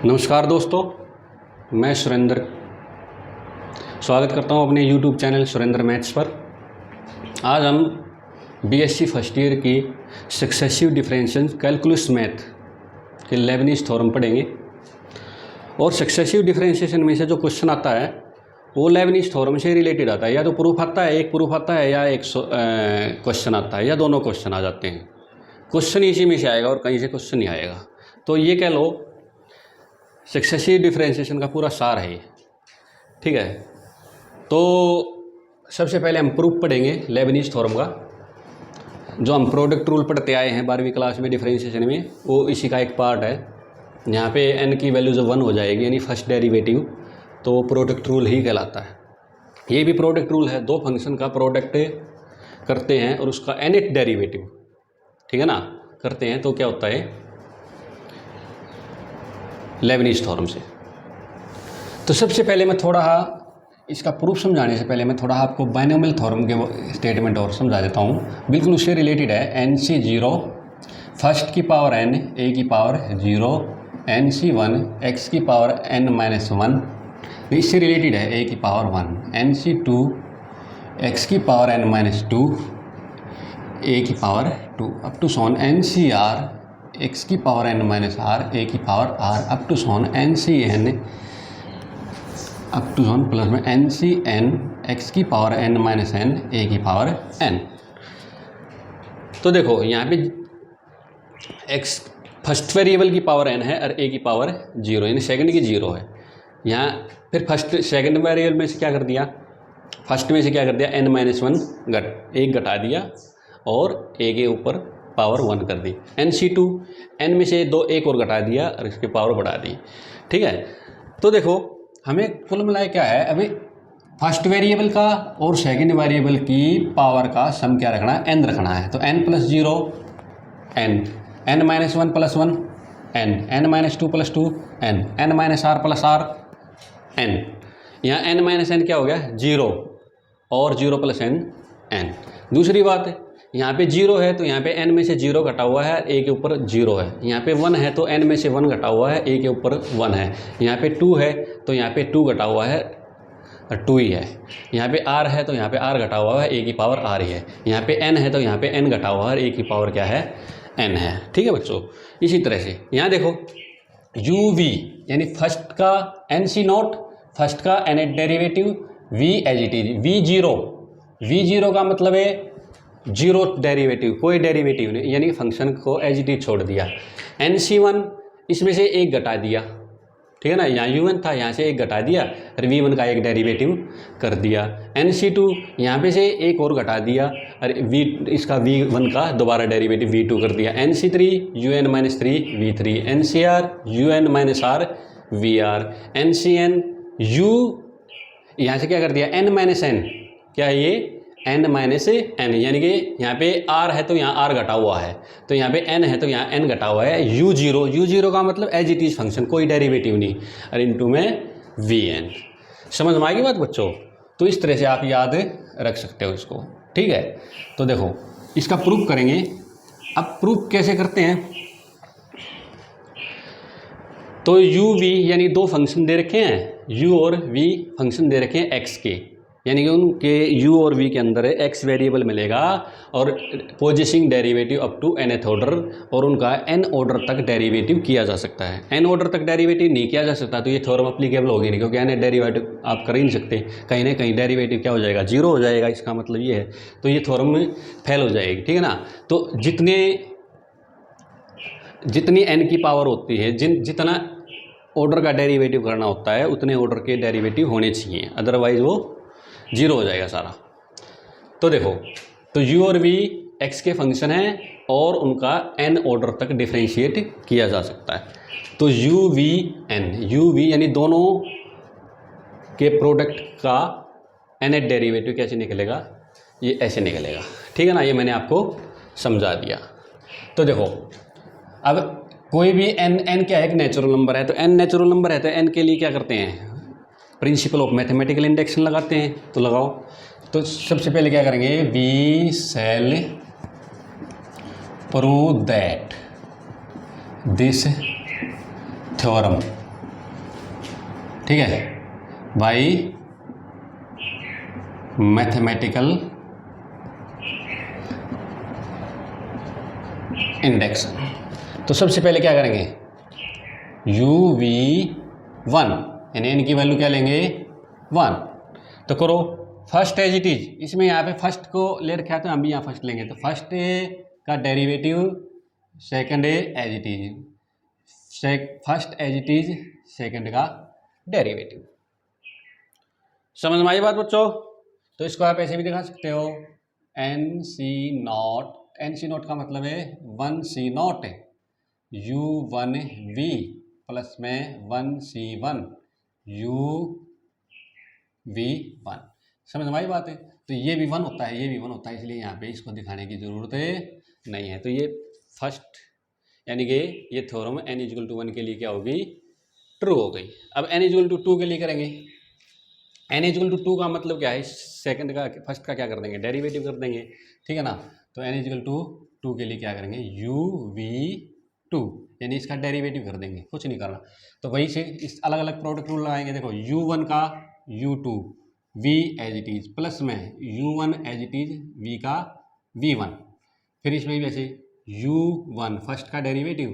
नमस्कार दोस्तों, मैं सुरेंद्र स्वागत करता हूं अपने YouTube चैनल सुरेंद्र मैथ्स पर। आज हम बीएससी फर्स्ट ईयर की सक्सेसिव डिफरेंशियल कैलकुलस मैथ के लेबनीज़ थ्योरम पढ़ेंगे। और सक्सेसिव डिफरेंशिएशन में से जो क्वेश्चन आता है वो लेबनीज़ थ्योरम से रिलेटेड आता है। या तो प्रूफ आता है, एक प्रूफ आता है, या एक क्वेश्चन आता है, या दोनों क्वेश्चन आ जाते हैं। क्वेश्चन इसी में से आएगा और कहीं से क्वेश्चन नहीं आएगा। तो ये कह लो सक्सेसिव डिफरेंशिएशन का पूरा सार है ये, ठीक है। तो सबसे पहले हम प्रूफ पढ़ेंगे लेबनीज़ थ्योरम का। जो हम प्रोडक्ट रूल पढ़ते आए हैं 12वीं क्लास में डिफरेंशिएशन में, वो इसी का एक पार्ट है। यहाँ पे n की वैल्यू जब 1 हो जाएगी यानी फर्स्ट डेरिवेटिव, तो प्रोडक्ट रूल ही कहलाता है। ये भी प्रोडक्ट रूल है, दो फंक्शन का प्रोडक्ट करते हैं और उसका nth डेरिवेटिव, ठीक है ना, करते हैं तो क्या होता है लेबनीज़ थ्योरम से। तो सबसे पहले मैं थोड़ा इसका प्रूफ समझाने से पहले मैं थोड़ा आपको बायनोमियल थ्योरम के स्टेटमेंट और समझा देता हूँ। बिल्कुल उससे रिलेटेड है। NC0 फर्स्ट की पावर n a की पावर 0, NC1 x की पावर n-1, इससे रिलेटेड है a की पावर 1, NC2 x की पावर n-2 a की power 2 up to Son NCR x की पावर n-r a की power r up to Son NCN up to Son plus में NCN x की power n-n a की power n। तो देखो यहाँ पे x फर्स्ट वेरिएबल की पावर n है और a की पावर 0 यानी सेकंड की 0 है। यहाँ फिर फर्स्ट सेकंड वेरिएबल में से क्या कर दिया, फर्स्ट में से क्या कर दिया, n-1 एक घटा दिया और a के ऊपर पावर 1 कर दी। NC2 n में से 2 एक और घटा दिया और इसकी पावर बढ़ा दी, ठीक है। तो देखो हमें कुल मिलाए क्या है, अभी फर्स्ट वेरिएबल का और सेकंड वेरिएबल की पावर का सम क्या रखना है, n रखना है। तो n+0 n, n-1 + 1 n, n-2 + 2 n, n-r + r n। यहाँ n-n क्या हो गया 0 और 0 + n। दूसरी बात यहाँ पे 0 है तो यहाँ पे n में से 0 घटा हुआ है, a के ऊपर 0 है। यहाँ पे 1 है तो n में से 1 घटा हुआ है, a के ऊपर 1 है। यहाँ पे 2 है तो यहाँ पे 2 घटा हुआ है, 2 ही है। यहाँ पे r है तो यहाँ पे r घटा हुआ है, a की पावर r ही है। यहाँ पे n है तो यहाँ पे n घटा हुआ है, a की पावर क्या है, n है, ठीक है बच्चों। इसी तरह से यहाँ देखो uv यानी फर्स्ट का NC0 फर्स्ट का nth derivative v as it is, v0 का मतलब है 0 डेरिवेटिव, कोई डेरिवेटिव नहीं, यानी फंक्शन को एज इट इज छोड़ दिया। NC1 इसमें से एक घटा दिया, ठीक है ना, यहाँ u1 था, यहाँ से एक घटा दिया और v1 का एक डेरिवेटिव कर दिया। NC2 यहाँ पे से एक और घटा दिया और इसका v1 का दोबारा डेरिवेटिव v2 कर दिया। NC3 un-3 v3, NCR un-r vr, NCN u यहाँ से क्या कर दिया n-n, क्या है ये n-n, यानी कि यहाँ पे r है तो यहाँ r घटा हुआ है, तो यहाँ पे n है तो यहाँ n घटा हुआ है। u0 का मतलब एज इट इज फंक्शन, कोई डेरिवेटिव नहीं, और इनटू में vn। समझ में आएगी बात बच्चों? तो इस तरह से आप याद रख सकते हो इसको, ठीक है। तो देखो इसका प्रूफ करेंगे। अब प्रूफ कैसे करते हैं, तो u v यानी दो फंक्शन दे रखे हैं, u और v फंक्शन दे रखे हैं x के, यानी कि उनके u और v के अंदर x वेरिएबल मिलेगा और पोजिशिंग derivative up to nth order, और उनका n ऑर्डर तक डेरिवेटिव किया जा सकता है। n ऑर्डर तक डेरिवेटिव नहीं किया जा सकता तो ये थ्योरम अप्लीकेबल होगी नहीं, क्योंकि n डेरिवेटिव आप कर ही नहीं सकते, कहीं ना कहीं डेरिवेटिव क्या हो जाएगा, 0 हो जाएगा। इसका मतलब ये है, तो ये थ्योरम में फेल हो जाएगी, ठीक है ना। तो जितनी n की पावर होती है, जितना ऑर्डर का डेरिवेटिव करना होता है, उतने ऑर्डर के डेरिवेटिव होने चाहिए, अदरवाइज वो 0 हो जाएगा सारा। तो देखो, तो u और v x के फंक्शन हैं और उनका n ऑर्डर तक डिफरेंशिएट किया जा सकता है। तो u v यानी दोनों के प्रोडक्ट का nth डेरिवेटिव कैसे निकलेगा, ये ऐसे निकलेगा, ठीक है ना। ये मैंने आपको समझा दिया। तो देखो अब कोई भी n क्या है, एक नेचुरल नंबर है, तो n नेचुरल नंबर है तो n के लिए क्या करते हैं, प्रिंसिपल ऑफ मैथमेटिकल इंडक्शन लगाते हैं। तो लगाओ, तो सबसे पहले क्या करेंगे, we shall prove that this theorem ठीक है, बाई मैथमेटिकल इंडेक्स। तो सबसे पहले क्या करेंगे, UV1 यानी n की वैल्यू क्या लेंगे 1। तो करो फर्स्ट एज इट इज, इसमें यहाँ पे फर्स्ट को ले रखा है तो हम भी यहाँ फर्स्ट लेंगे। तो फर्स्ट का derivative second as it is, first as it is second का डेरिवेटिव। समझ में आई बात बच्चों? तो इसको आप ऐसे भी दिखा सकते हो, NC0 का मतलब है 1C0 U1V प्लस में 1C1 UV1। समझ में आई बात है? तो ये भी 1 होता है, ये भी 1 होता है, इसलिए यहाँ पे इसको दिखाने की ज़रूरत नहीं है। तो ये फर्स्ट यानी कि ये थ्योरम n=1 के लिए क्या होगी, ट्रू हो गई। अब n=2 के लिए करेंगे। n=2 का मतलब क्या है, सेकंड का फर्स्ट का क्या कर देंगे, डेरिवेटिव कर देंगे, ठीक है ना। तो n=2 के लिए क्या करेंगे, UV2 यानी इसका डेरिवेटिव कर देंगे, कुछ नहीं करना। तो वही से इस अलग अलग प्रोडक्ट रूल लगाएंगे। देखो U1 का U2 V as it is plus में U1 as it is V का V1, फिर इसमें भी वैसे U1 फर्स्ट का derivative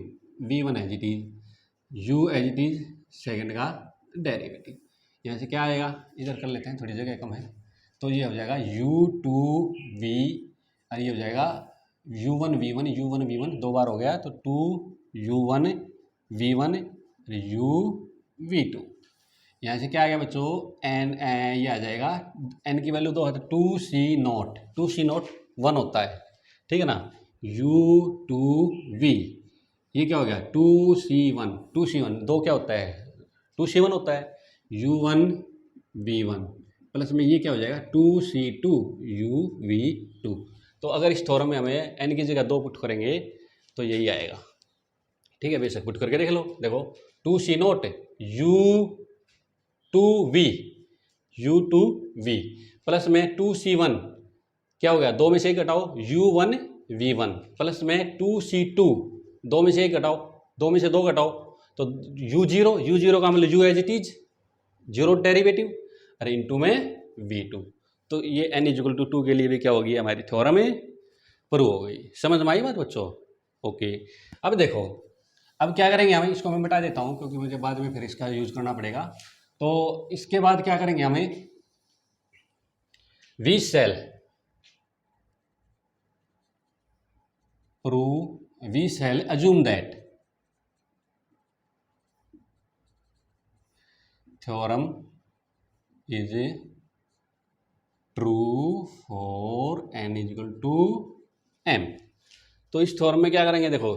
V1 as it is U as it is second का डेरिवेटिव। यहाँ से क्या आएगा, इधर कर लेते हैं, थोड़ी जगह कम है। तो ये हो जाएगा U2V और ये हो जाएगा U1V1 U1V1 दो बार हो गया तो 2U1V1 UV2। यहाँ से क्या आ गया बच्चों, n ये आ जाएगा, n की वैल्यू 2 है तो 2C0 1 होता है, ठीक है ना। U2V ये क्या हो गया 2C1 2 क्या होता है 2C1 होता है, U1V1 प्लस में ये क्या हो जाएगा 2C2 UV2। तो अगर इस थ्योरम में हमें n की जगह 2 पुट करेंगे तो यही आएगा, ठीक है। बेशक पुट करके देख लो, देखो 2C0 U2V प्लस में 2C1 क्या हो गया, 2 में से 1 घटाओ U1V1 प्लस में 2C2 2 में से 1 घटाओ, 2 में से 2 घटाओ तो U0 का मतलब U as it is 0 derivative अरे इनटू में V2। तो ये n=2 के लिए भी क्या होगी, हमारी थ्योरम में प्रूव हो गई। समझ में आई बात बच्चों? ओके। अब देखो, अब क्या करेंगे, हमें इसको मैं मिटा देता हूँ क्योंकि मुझे बाद में फिर इसका यूज करना पड़ेगा। तो इसके बाद क्या करेंगे, हमें we shall assume that theorem is true for n=m। तो इस थ्योरम में क्या करेंगे, देखो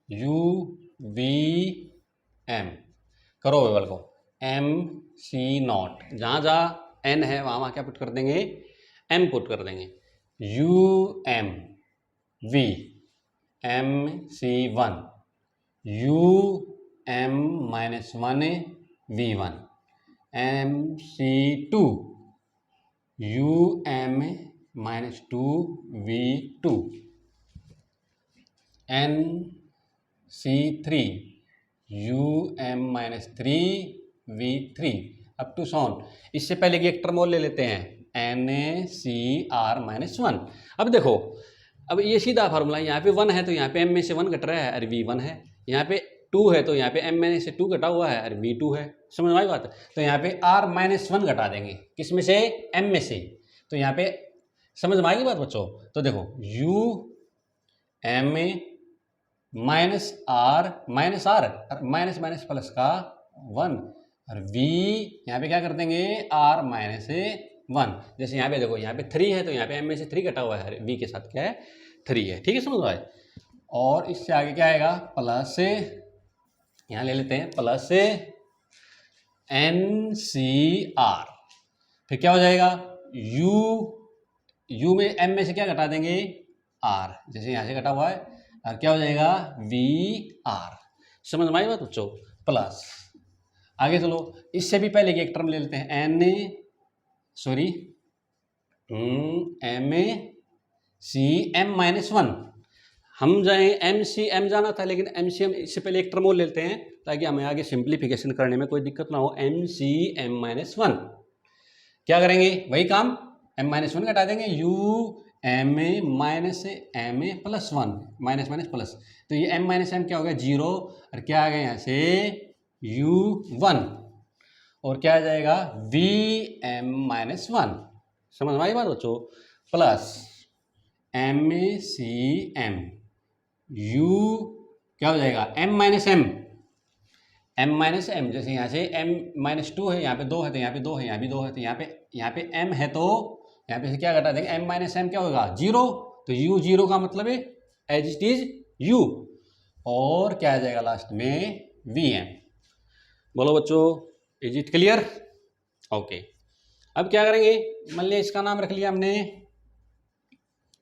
UVM करो वेवल को MC0 जहाँ जहाँ n है वहाँ क्या पुट कर देंगे, m पुट कर देंगे। UMV MC1 UM-1 V1 MC2 UM-2 V2 NC3 UM-3 V3 up to so on. इससे पहले की एक टर्म और ले लेते हैं NaCr-1। अब देखो, अब ये सीधा फार्मूला, यहाँ पे 1 है तो यहाँ पे m में से 1 घट रहा है अरे V1 है, यहाँ पे 2 है तो यहाँ पे m में से 2 घटा हुआ है अरे V2 है। समझ में आई बात? तो यहाँ पे R-1 घटा देंगे, किस में से, m में से। तो यहाँ पे समझ में आएगी बात बच्चों? तो देखो UM -R माइनस प्लस का 1 और V यहाँ पे क्या कर देंगे R-1। जैसे यहाँ पे देखो, यहाँ पे 3 है तो यहाँ पे m में से 3 घटा हुआ है, V के साथ क्या है 3 है, ठीक है। समझ में आए? और इससे आगे क्या आएगा, प्लस यहाँ ले लेते हैं प्लस NCR, फिर क्या हो जाएगा U में m में से क्या घटा देंगे R, जैसे यहाँ से घटा हुआ है, और क्या हो जाएगा VR। समझ में आई बात बच्चों? प्लस आगे चलो, इससे भी पहले की एक टर्म ले लेते हैं MCM-1। हम जाए MCM जाना था लेकिन MCM इससे पहले एक टर्म और लेते हैं ताकि हमें आगे सिंप्लीफिकेशन करने में कोई दिक्कत ना हो। M C M minus one, क्या करेंगे वही काम, एम माइनस वन घटा देंगे, U M A minus M A plus one, minus minus plus, तो ये एम माइनस एम क्या हो गया जीरो, और क्या आ गया यहाँ से यू वन, और क्या आ जाएगा वी एम माइनस वन, समझ में आई बात बच्चों, plus M A C M U क्या हो जाएगा M minus M, M minus M, जैसे यहाँ से एम माइनस टू है, यहाँ पे दो है तो यहाँ पे दो है, यहाँ भी दो है, तो यहाँ पे एम है तो यहाँ पे से क्या घटा देंगे, एम माइनस एम क्या होगा जीरो, तो यू जीरो का मतलब है एज इट इज यू, और क्या आ जाएगा लास्ट में वी एम। बोलो बच्चों, इज इट क्लियर? ओके, अब क्या करेंगे, मान लिया इसका नाम रख लिया हमने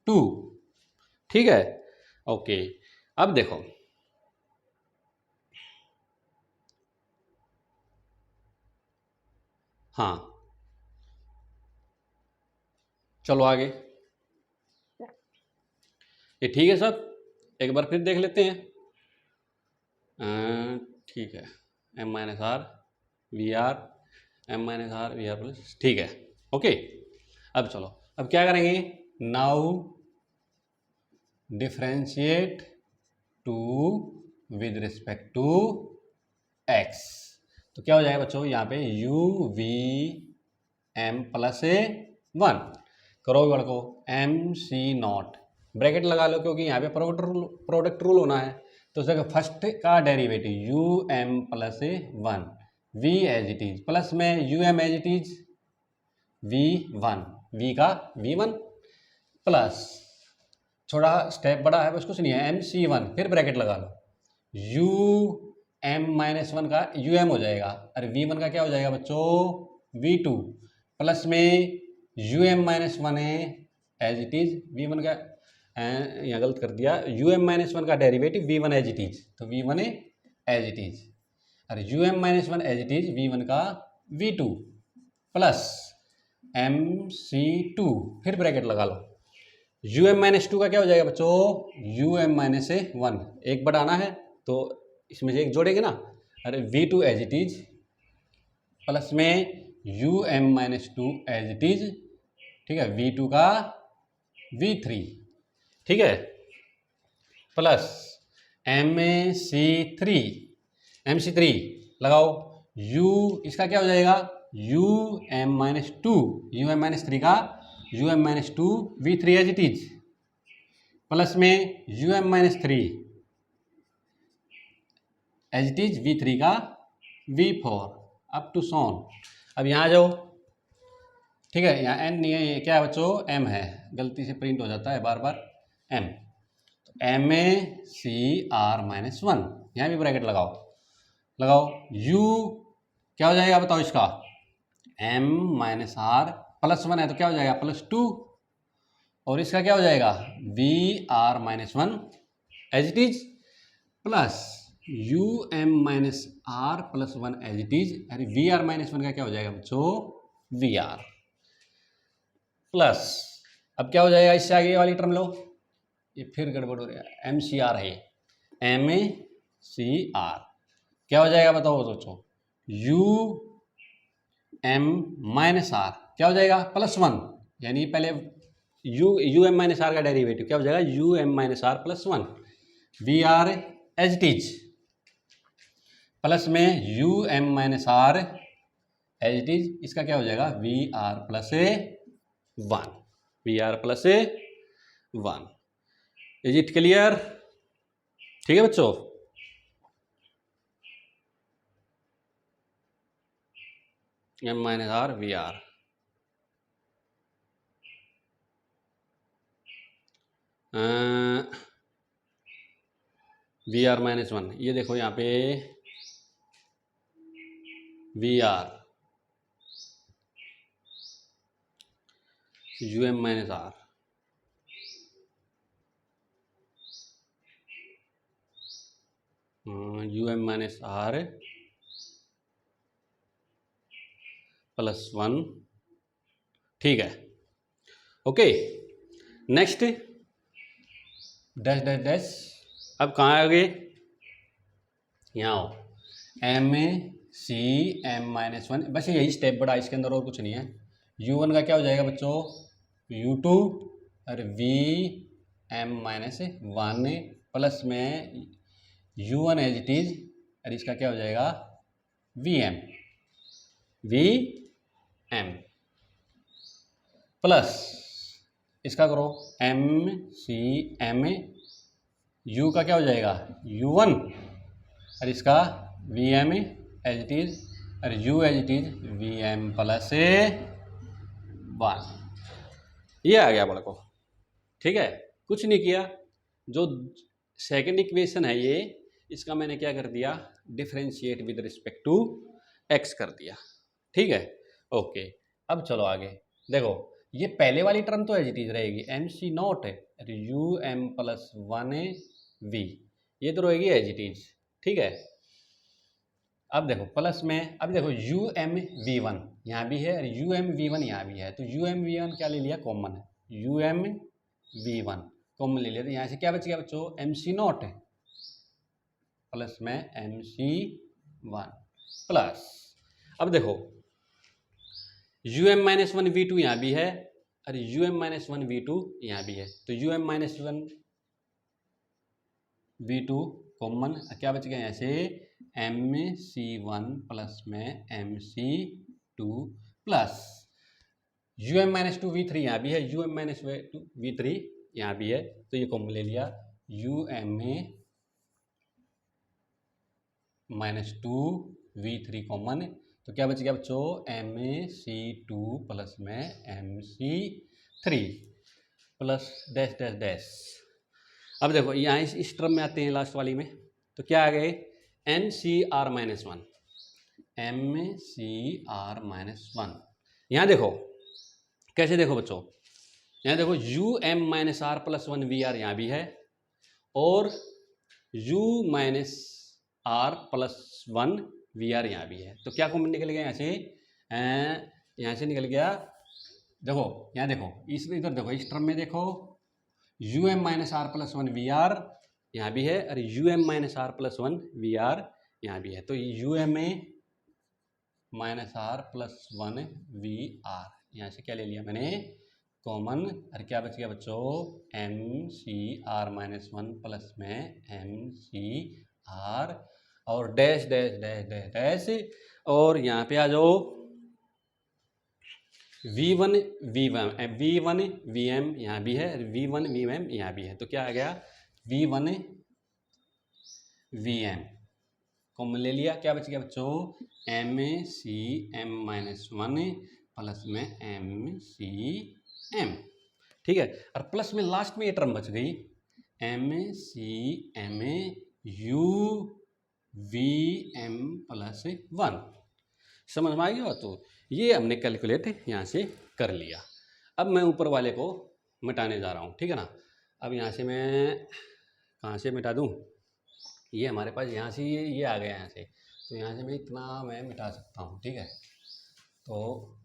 टू, ठीक है, ओके। अब देखो हाँ, चलो आगे, ये ठीक है सब, एक बार फिर देख लेते हैं। ठीक है, M minus R V R, M minus R V R plus, ठीक है, ओके। अब चलो, अब क्या करेंगे, now differentiate to with respect to X, तो क्या हो जाएगा बच्चों, यहाँ पे U V M plus A one, करो वर्ड को एम सी नॉट, ब्रैकेट लगा लो क्योंकि यहाँ पे प्रोडक्ट रूल होना है, तो उसका फर्स्ट का derivative U M plus A one, V as it is, plus में U M as it is V one, V का वी वन, प्लस थोड़ा स्टेप बड़ा है बस कुछ नहीं है, एम सी वन, फिर ब्रैकेट लगा लो, यू एम माइनस वन का यू एम हो जाएगा, अरे वी वन का क्या हो जाएगा बच्चों वी टू, प्लस में यू एम माइनस वन है as it is V one का, यहाँ गलत कर दिया, यू एम माइनस वन का derivative V one as it is, तो वी वन है एज इट इज, अरे U M minus one as it is V one का V two, plus M C two, फिर ब्रैकेट लगा लो, U M minus two का क्या हो जाएगा बच्चों you M minus A one, एक बढ़ाना है तो इसमें से एक जोड़ेंगे ना, अरे V two as it is, plus में U M minus two as it is, ठीक है, वी टू का वी थ्री, ठीक है, plus M A C three, M C three लगाओ, यू इसका क्या हो जाएगा U M minus two, U M minus three का U M minus two V three as it is, plus में U M minus three as it is V three का we four, up to सोन। अब यहाँ आ जाओ, ठीक है, यहाँ N नहीं है, ये क्या है बच्चों एम है, गलती से प्रिंट हो जाता है बार बार एम, तो M A C R minus one, यहाँ भी ब्रैकेट लगाओ, लगाओ, यू क्या हो जाएगा बताओ इसका M minus R plus one है तो क्या हो जाएगा प्लस टू, और इसका क्या हो जाएगा V R minus one as it is, plus U M minus R plus one as it is, अरे वी आर माइनस वन का क्या हो जाएगा बच्चों वी आर, प्लस अब क्या हो जाएगा इससे आगे वाली टर्म लो, ये फिर गड़बड़ हो रहा है, एम सी आर है, एम ए सी आर क्या हो जाएगा बताओ सोचो, यू एम माइनस आर क्या हो जाएगा प्लस वन, यानी पहले यू एम माइनस आर का डेरिवेटिव क्या हो जाएगा U M minus R plus one, V R as it is, plus में U M minus R as it is, इसका क्या हो जाएगा V R plus A one, V R plus A one. Is it clear? ठीक है बच्चों, M minus R V R, V R minus one, ये देखो यहाँ पे V R U M minus R, U M minus R plus one, ठीक है, okay. Next dash dash dash, अब कहाँ आ गए यहाँ आओ, M C M minus one, बस यही स्टेप बड़ा, इसके अंदर और कुछ नहीं है। यू वन का क्या हो जाएगा बच्चों, यू टू और V M minus one plus में U one as it is, और इसका क्या हो जाएगा वी एम प्लस इसका करो एम सी एम, यू का क्या हो जाएगा यू वन, और इसका V M as it is, और U as it is V M plus one. ये आ गया बड़ा को, ठीक है, कुछ नहीं किया। जो सेकंड इक्वेशन है ये, इसका मैंने क्या कर दिया, differentiate with respect to X कर दिया, ठीक है, ओके। अब चलो आगे देखो, ये पहले वाली टर्म तो एज इट इज रहेगी, एम सी नॉट है U M plus one V, ये तो रहेगी एज इट इज, ठीक है। अब देखो प्लस में, अब देखो यू एम वी वन यहाँ भी है और यू एम वी वन यहाँ भी है, तो यू एम वी वन क्या ले लिया कॉमन है, U M V one common ले लिया, तो यहाँ से क्या बच गया बच्चों, एम सी नॉट है प्लस में एम सी वन प्लस, अब देखो U M minus one V two यहाँ भी है और U M minus one V two यहाँ भी है, तो U M minus one V two common, क्या बच गया यहाँ से एम सी वन प्लस में M C two plus U M minus two V three यहाँ भी है, U M minus two V three यहाँ भी है, तो ये कॉमन ले लिया, U M minus two V three common, तो क्या बच गया बच्चों एम सी टू प्लस में M C three plus dash dash dash. अब देखो यहाँ इस टर्म में आते हैं लास्ट वाली में, तो क्या आ गए N C R minus one, M C R minus one. यहाँ देखो कैसे, देखो बच्चों यहाँ देखो U M minus R plus one V R यहाँ भी है, और U minus R plus one V R यहाँ भी है, तो क्या कॉमन निकल गया यहाँ से निकल गया, देखो यहाँ देखो इस इधर देखो इस टर्म में देखो U M minus R plus one V R यहाँ भी है और U M minus R plus one V R यहाँ भी है, तो U M A minus R plus one V R यहाँ से क्या ले लिया मैंने कॉमन, और क्या बच गया बच्चों M C R minus one plus में एम सी आर और dash dash dash dash dash, और यहाँ पे आ जाओ वी वन वी एम यहाँ भी है, वी वन वी एम यहाँ भी है, तो क्या आ गया V one V M common ले लिया, क्या बच गया बच्चों M C M minus one plus में एम सी एम, ठीक है, और प्लस में लास्ट में ये टर्म बच गई M C M U V M plus one. समझ में आ गया, तो ये हमने कैलकुलेट यहाँ से कर लिया। अब मैं ऊपर वाले को मिटाने जा रहा हूँ, ठीक है ना। अब यहाँ से मैं कहाँ से मिटा दूँ, ये हमारे पास यहाँ से ये आ गया यहाँ से, तो यहाँ से मैं इतना मैं मिटा सकता हूँ, ठीक है। तो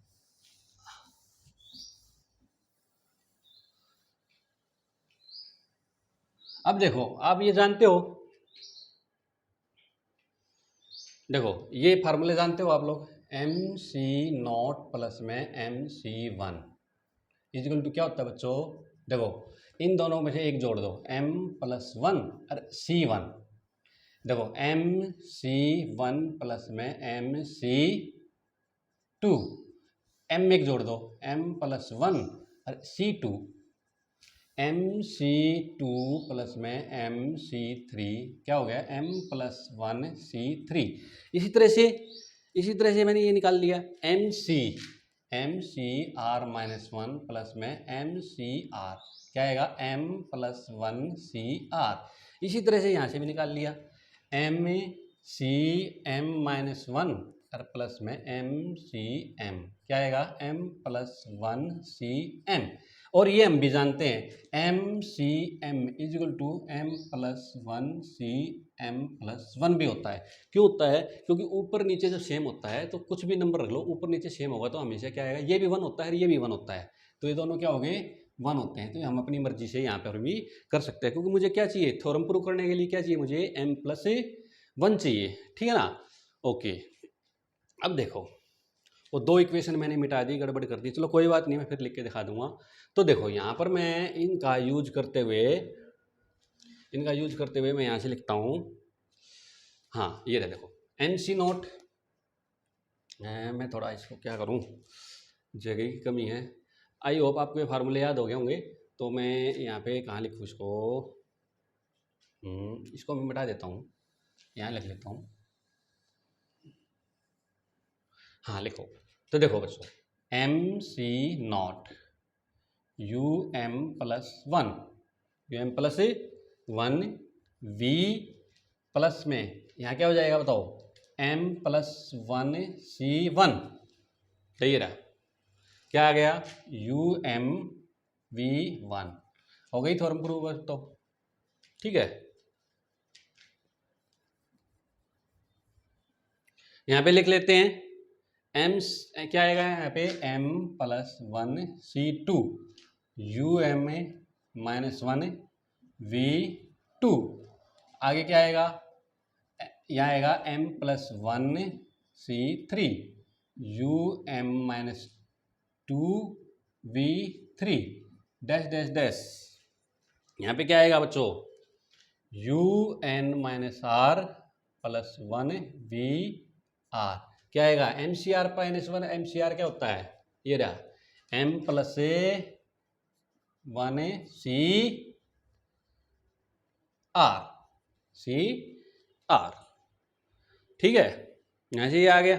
अब देखो आप ये जानते हो, देखो ये फार्मूले जानते हो आप लोग, एम सी नॉट प्लस में M C one is equal to क्या होता है बच्चों, देखो इन दोनों में से एक जोड़ दो एम प्लस वन और सी वन, देखो एम सी वन प्लस में एम सी टू, एम में एक जोड़ दो एम प्लस वन और C two, M C two plus में एम सी थ्री, क्या हो गया M plus one C three. इसी तरह से मैंने ये निकाल लिया M C R minus one plus में एम सी आर, क्या आएगा M plus one C R. इसी तरह से यहाँ से भी निकाल लिया M C M minus one और प्लस में एम सी एम, क्या आएगा M plus one C M. और ये हम भी जानते हैं M C M is equal to M plus one C M plus one भी होता है। क्यों होता है, क्योंकि ऊपर नीचे जब सेम होता है तो कुछ भी नंबर रख लो ऊपर नीचे सेम होगा तो हमेशा क्या आएगा, ये भी वन होता है और ये भी वन होता है, तो ये दोनों क्या हो गए वन होते हैं। तो हम अपनी मर्जी से यहाँ पर भी कर सकते हैं, क्योंकि मुझे क्या चाहिए थ्योरम प्रूव करने के लिए क्या चाहिए, मुझे एम प्लस वन चाहिए, ठीक है ना। ओके, अब देखो वो दो इक्वेशन मैंने मिटा दी, गड़बड़ कर दी, चलो कोई बात नहीं, मैं फिर लिख के दिखा दूंगा। तो देखो यहाँ पर मैं इनका यूज करते हुए मैं यहाँ से लिखता हूँ, हाँ ये रहे देखो एन सी नॉट, मैं थोड़ा इसको क्या करूँ, जगह की कमी है। आई होप आपको ये फार्मूले याद हो गए होंगे। तो मैं यहाँ पे कहाँ लिखूँ इसको, इसको मैं मिटा देता हूँ, यहाँ लिख लेता हूँ, हाँ लिखो। तो देखो बच्चों, M C naught U M plus one, U M plus one V plus में यहाँ क्या हो जाएगा बताओ, M plus one C one, सही रहा, क्या आ गया यू एम वी वन, हो गई थ्योरम प्रूव तो, ठीक है। यहाँ पे लिख लेते हैं एम, क्या आएगा यहाँ पे M plus one C two U M minus one V two, आगे क्या आएगा, यहाँ आएगा M plus one C three U M minus two V three dash dash dash, यहाँ पे क्या आएगा बच्चों, U N minus R plus one V R, क्या आएगा M C R minus one, M C R क्या होता है, ये रहा M plus one C R, C R, ठीक है, यहाँ से ये आ गया।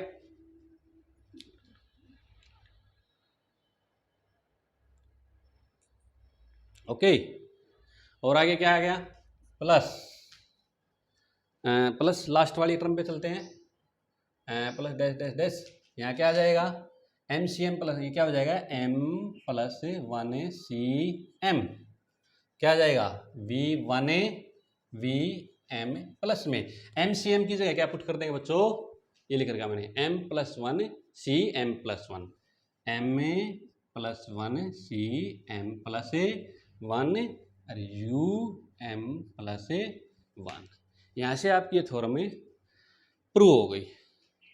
ओके, और आगे क्या आ गया, प्लस प्लस लास्ट वाली टर्म पे चलते हैं, प्लस डैश डैश डैश, यहाँ क्या आ जाएगा एम सी एम प्लस, ये क्या हो जाएगा M plus one C M, क्या आ जाएगा V one V M plus में एम सी एम की जगह क्या पुट कर देंगे बच्चों, ये लिख रखा मैंने M plus one C M plus one, M plus one C M plus one और यू एम प्लस वन, यहाँ से आपकी थ्योरम प्रूव हो गई,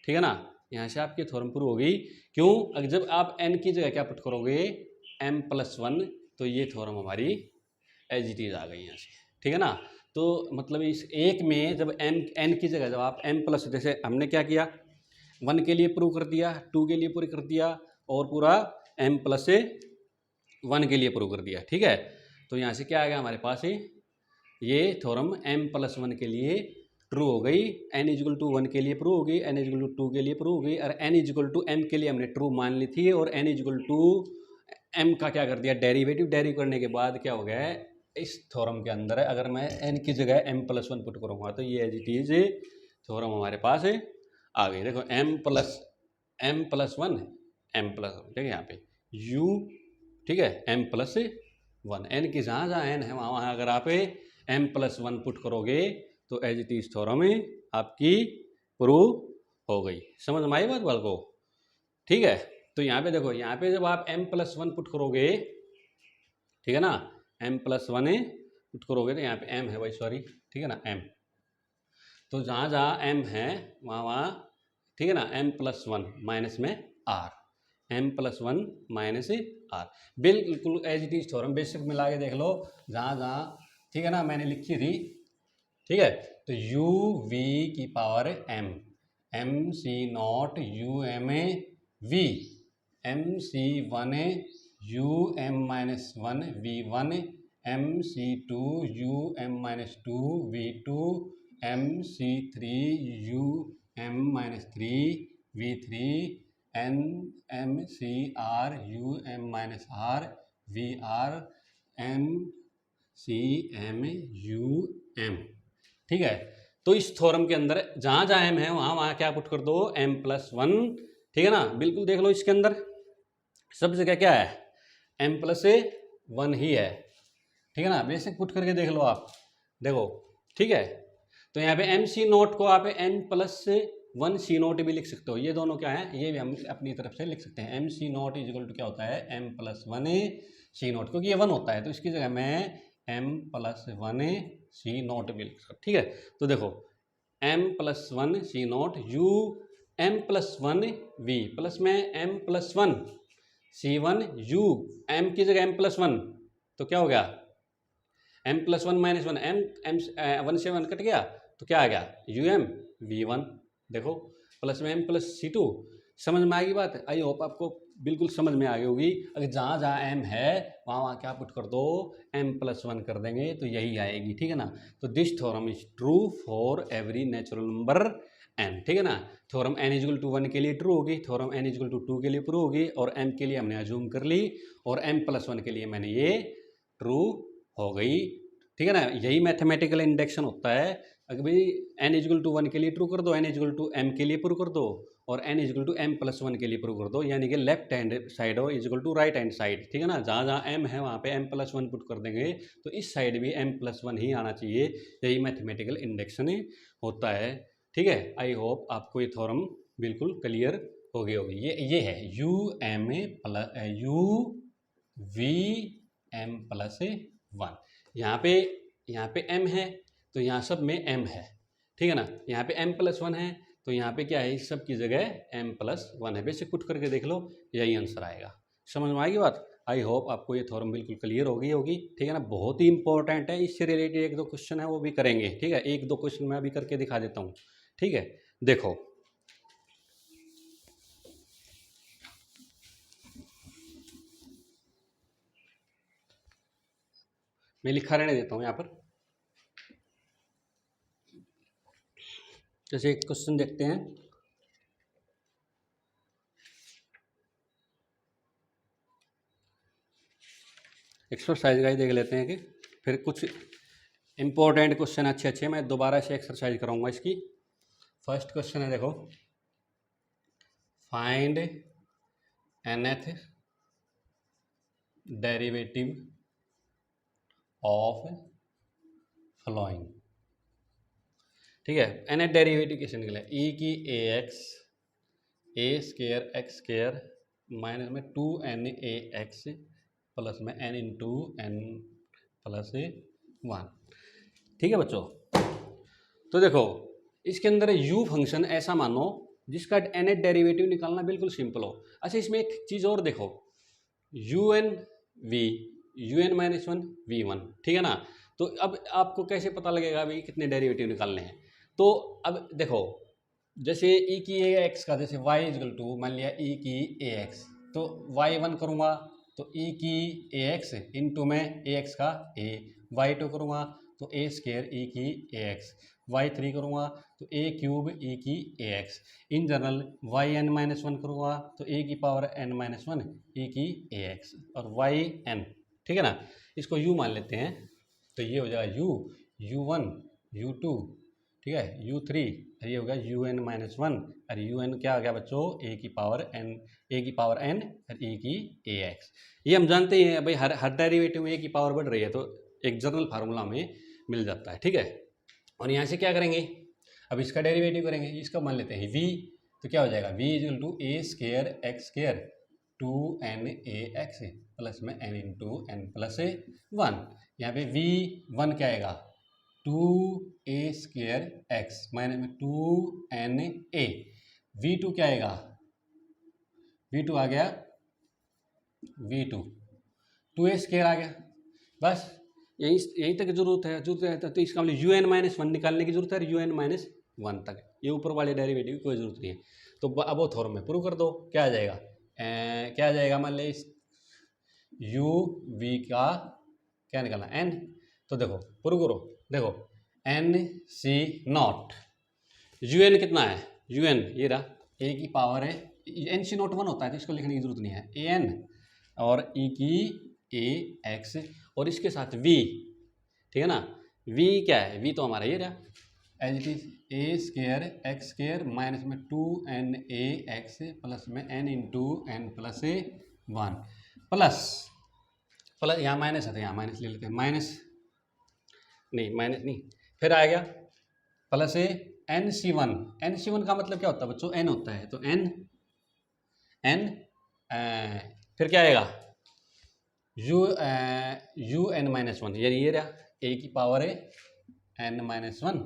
ठीक है ना, यहाँ से आपकी थ्योरम प्रूव हो गई। क्यों, अगर जब आप n की जगह क्या पुट करोगे m प्लस वन, तो ये थ्योरम हमारी एज इट इज आ गई यहाँ से, ठीक है ना। तो मतलब इस एक में जब n की जगह जब आप m प्लस, जैसे हमने क्या किया, वन के लिए प्रूव कर दिया, टू के लिए प्रूव कर दिया, और पूरा m प्लस वन के लिए प्रूव कर दिया, ठीक है। तो यहाँ से क्या आ गया हमारे पास, ये थ्योरम m प्लस वन के लिए ट्रू हो गई, n इजिकल टू वन के लिए प्रूव हो गई, n इजिकल टू टू के लिए प्रूव हो गई, और n इजिकल टू m के लिए हमने ट्रू मान ली थी, और n इजिकल टू m का क्या कर दिया डेरिवेटिव, डेरिव करने के बाद क्या हो गया है, इस थ्योरम के अंदर है, अगर मैं n की जगह m प्लस वन पुट करूँगा तो ये एज इट इज थ्योरम हमारे पास आ गई। देखो m plus one m plus, ठीक है, यहाँ पे u, ठीक है, m प्लस वन, n की जहाँ जहाँ n है वहाँ वहाँ अगर आप m प्लस वन पुट करोगे तो एज इट इज थ्योरम आपकी प्रूव हो गई। समझ में आई बात बाल को, ठीक है। तो यहाँ पे देखो, यहाँ पे जब आप m प्लस वन पुट करोगे, ठीक है ना, m प्लस वन पुट करोगे तो यहाँ पे m है भाई, सॉरी, ठीक है ना, m, तो जहाँ जहाँ m है वहाँ वहाँ, ठीक है ना, m प्लस वन माइनस में r, m plus one minus r, बिल्कुल as it is theorem, basic मिला के देख लो जहाँ जहाँ, ठीक है ना, मैंने लिखी थी, ठीक है। तो यू वी की power m, M C naught U M V, M C one U M minus one V one, M C two U M minus two V two, M C three U M minus three V three, N M C R U M minus R V R, M C M U M, ठीक है। तो इस theorem के अंदर जहाँ जहाँ m है वहाँ वहाँ क्या पुट कर दो m प्लस वन, ठीक है ना, बिल्कुल देख लो इसके अंदर सब जगह क्या है m प्लस वन ही है, ठीक है ना, बेसिक पुट करके देख लो आप, देखो, ठीक है। तो यहाँ पे m सी नोट को आप m plus one C naught भी लिख सकते हो, ये दोनों क्या है, ये भी हम अपनी तरफ से लिख सकते हैं, m C naught is equal to क्या होता है m plus one C naught, क्योंकि ये वन होता है तो इसकी जगह मैं m plus one C naught भी लिख सकता, ठीक है। तो देखो M plus one C naught U M plus one V plus में M plus one C one U M की जगह एम प्लस वन, तो क्या हो गया M plus one minus one M M one से वन कट गया तो क्या आ गया यू एम वी वन। देखो प्लस में एम प्लस सी टू। समझ में आ गई बात? आई होप आपको बिल्कुल समझ में आ गई होगी। अगर जहाँ जहाँ एम है वहाँ वहाँ क्या पुट कर दो एम प्लस वन कर देंगे तो यही आएगी, ठीक है ना। तो this theorem is true for every natural number N, ठीक है ना। Theorem N equal to one के लिए ट्रू होगी, theorem N equal to two के लिए ट्रू होगी, और एम के लिए हमने अज्यूम कर ली, और एम प्लस वन के लिए मैंने ये ट्रू हो गई, ठीक है ना। यही मैथमेटिकल इंडक्शन होता है। अगर भाई एन इजल टू वन के लिए ट्रू कर दो, एन इजल टू एम के लिए प्रूव कर दो, और N equal to M plus one के लिए प्रूव कर दो, यानी कि लेफ्ट हैंड साइड हो equal to right hand side, ठीक है ना। जहाँ जहाँ एम है वहाँ पे एम प्लस वन पुट कर देंगे तो इस साइड भी एम प्लस वन ही आना चाहिए। यही मैथमेटिकल इंडक्शन होता है, ठीक है। आई होप आपको ये थ्योरम बिल्कुल क्लियर हो गई होगी। ये है U M A plus U V M plus one. यहाँ पे m है तो यहाँ सब में m है, ठीक है ना। यहाँ पे m प्लस वन है तो यहाँ पे क्या है, इस सब की जगह m प्लस वन है। बेसिक पुट करके देख लो, यही आंसर आएगा। समझ में आएगी बात? आई होप आपको ये थ्योरम बिल्कुल क्लियर हो गई होगी, ठीक है ना। बहुत ही इंपॉर्टेंट है, इससे रिलेटेड एक दो क्वेश्चन है वो भी करेंगे, ठीक है। एक दो क्वेश्चन मैं अभी करके दिखा देता हूँ, ठीक है। देखो मैं लिखा रहने देता हूँ यहाँ पर। जैसे एक क्वेश्चन देखते हैं, एक्सरसाइज का ही देख लेते हैं कि फिर कुछ इंपॉर्टेंट क्वेश्चन अच्छे अच्छे मैं दोबारा से एक्सरसाइज कराऊंगा इसकी। फर्स्ट क्वेश्चन है, देखो find nth derivative of following, ठीक है। nth डेरिवेटिव कैसे निकला, e की A X A square X square minus में two N A X plus में N into N plus one, ठीक है बच्चों। तो देखो इसके अंदर u फंक्शन ऐसा मानो जिसका nth डेरिवेटिव निकालना बिल्कुल सिंपल हो। अच्छा इसमें एक चीज़ और देखो, U N V U N minus one V one, ठीक है ना। तो अब आपको कैसे पता लगेगा भाई कितने डेरिवेटिव निकालने हैं। तो अब देखो जैसे e की ए एक्स का जैसे y इजल टू मान लिया e की ए एक्स, तो y1 करूँगा तो e की ए एक्स इंटू में ए एक्स का a, y2 करूँगा तो ए स्केयर e की ए एक्स, y3 करूँगा तो a क्यूब e की A X, in general yn minus one करूँगा तो a की power n minus one e की ए एक्स और yn, ठीक है ना। इसको u मान लेते हैं तो ये हो जाएगा u1 u2, ठीक है, u3, ये होगा un माइनस वन, और un क्या आ गया बच्चों a की पावर n और e की ए एक्स। ये हम जानते ही हैं भाई, हर डेरिवेटिव में a की पावर बढ़ रही है तो एक जनरल फार्मूला में मिल जाता है, ठीक है। और यहाँ से क्या करेंगे, अब इसका डेरिवेटिव करेंगे, इसका मान लेते हैं v, तो क्या हो जाएगा v equal two A square X square two N A X plus में N into N plus one. यहाँ पे v1 क्या आएगा two A square X minus में टू एन ए, v2 क्या आएगा v2 आ गया v2 टू ए स्केयर आ गया। बस यहीं तक जरूरत है तो इसका मतलब यू एन माइनस वन निकालने की जरूरत है, यू एन माइनस वन तक, ये ऊपर वाले डेरिवेटिव की कोई जरूरत नहीं है। तो अब वो थ्योरम में प्रूव कर दो, क्या आ जाएगा क्या आ जाएगा, मान ली यू वी का क्या निकालना एन, तो देखो प्रूव करो, देखो N C naught U N कितना है, यू एन ये रहा ए की पावर है, एन सी नॉट वन होता है तो इसको लिखने की जरूरत नहीं है, ए एन और ई की ए एक्स और इसके साथ वी, ठीक है ना। वी क्या है, वी तो हमारा ये रहा as it is A square X square minus में two N A X plus में N into N plus one plus यहाँ माइनस है तो यहाँ माइनस ले लेते हैं, माइनस नहीं फिर आ गया plus N C one. N C one का मतलब क्या होता है बच्चों, एन होता है तो एन फिर क्या आएगा यू एन माइनस वन, यानी ये रहा ए की पावर है एन माइनस वन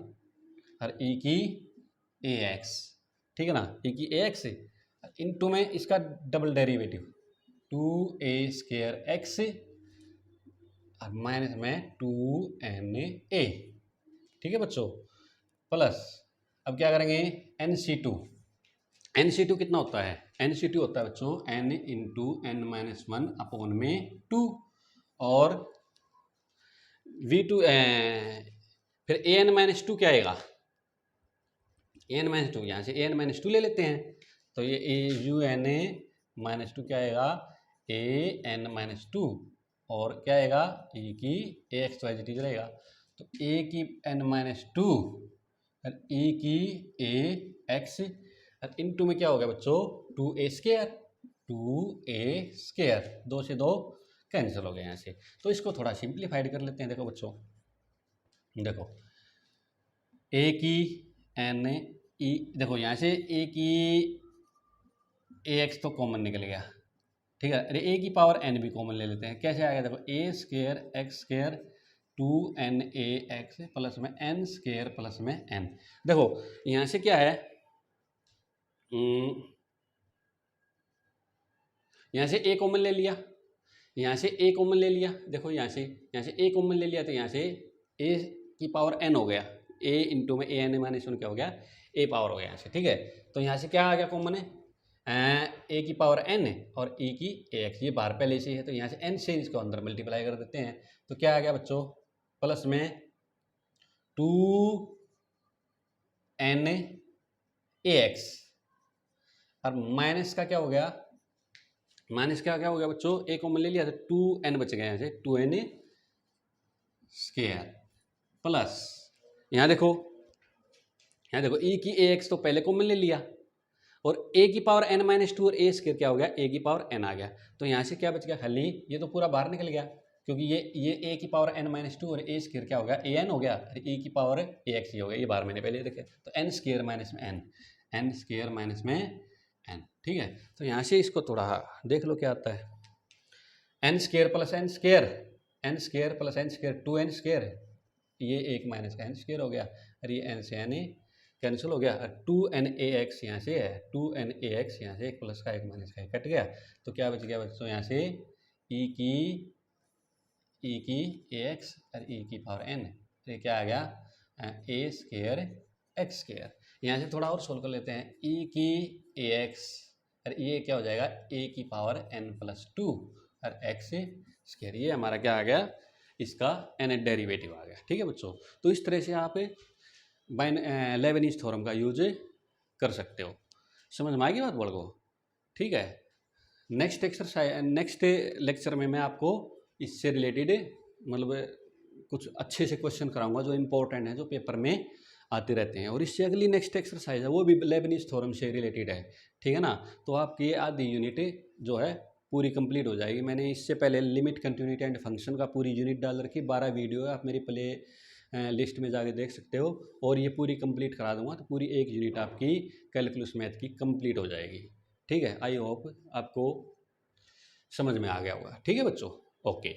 और ई की ए एक्स, ठीक है ना, ई की ए एक्स इनटू में इसका डबल डेरिवेटिव 2a² x और माइनस में 2na, ठीक है बच्चों, प्लस अब क्या करेंगे NC2, NC2 कितना होता है, NC2 होता है बच्चों n into n minus 1 upon में 2 और V2 फिर an माइनस 2 क्या आएगा, an माइनस 2 यहाँ से an माइनस 2 ले लेते हैं तो ये AUNA माइनस 2 क्या आएगा AN माइनस 2 और क्या आएगा e की ax वाई जी रहेगा तो a की n माइनस 2 और e की a x और इनटू में क्या हो गया बच्चों 2a², 2 से 2 कैंसिल हो गए यहाँ से। तो इसको थोड़ा सिंप्लीफाइड कर लेते हैं। देखो बच्चों, देखो a की n e, देखो यहाँ से a की ax तो कॉमन निकल गया, ठीक है, अरे a की पावर n भी कॉमन ले लेते हैं, कैसे आएगा देखो a² x² 2nax प्लस में n² प्लस में n। देखो यहाँ से क्या है, यहाँ से a कॉमन ले लिया, यहाँ से a कॉमन ले लिया, देखो यहाँ से a कॉमन ले लिया तो यहाँ से a की पावर n हो गया, a इंटू में a n माइनस 1 क्या हो गया a पावर हो गया यहाँ से, ठीक है। तो यहाँ से क्या आ गया कॉमन है a की पावर n और e की ax, ये बाहर पहले से है तो यहाँ से n से इसको अंदर मल्टीप्लाई कर देते हैं तो क्या आ गया बच्चों प्लस में 2nax और माइनस का क्या हो गया, माइनस क्या क्या हो गया बच्चों a कॉमन ले लिया तो 2n बच गया यहाँ से 2na² प्लस यहाँ देखो e की ax तो पहले कॉमन ले लिया और a की पावर n माइनस 2 और a² क्या हो गया a की पावर n आ गया तो यहाँ से क्या बच गया खाली, ये तो पूरा बाहर निकल गया क्योंकि ये a की पावर n माइनस 2 और a² क्या हो गया an हो गया और e की पावर ax ही हो गया, ये बाहर मैंने पहले देखे तो n² माइनस में n² माइनस में n, ठीक है। तो यहाँ से इसको थोड़ा देख लो क्या आता है, n² plus n² plus n², 2n², ये एक माइनस का n² हो गया और ये n से n कैंसिल हो गया और 2nax यहाँ से है, 2nax यहाँ से एक प्लस का एक माइनस का कट गया तो क्या बच गया बच्चों यहाँ से e की ax और e की पावर n, तो ये क्या आ गया a² x²। यहाँ से थोड़ा और सोल्व कर लेते हैं, e की ax और ये क्या हो जाएगा a की पावर n प्लस 2 और x², ये हमारा क्या आ गया इसका n डेरिवेटिव आ गया, ठीक है बच्चों। तो इस तरह से आप लेबनीज़ थ्योरम का यूज कर सकते हो। समझ में आएगी बात बड़ को, ठीक है। नेक्स्ट लेक्चर में मैं आपको इससे रिलेटेड मतलब कुछ अच्छे से क्वेश्चन कराऊंगा जो इम्पोर्टेंट है, जो पेपर में आते रहते हैं। और इससे अगली नेक्स्ट एक्सरसाइज है वो भी लेबनीज़ थ्योरम से रिलेटेड है, ठीक है ना। तो आपकी आधी यूनिट जो है पूरी कंप्लीट हो जाएगी। मैंने इससे पहले लिमिट, कंटिन्यूटी एंड फंक्शन का पूरी यूनिट डाल रखी, 12 वीडियो है, आप मेरी प्ले लिस्ट में जाके देख सकते हो और ये पूरी कंप्लीट करा दूंगा तो पूरी एक यूनिट आपकी कैलकुलस मैथ की कंप्लीट हो जाएगी, ठीक है। आई होप आपको समझ में आ गया होगा, ठीक है बच्चों, ओके।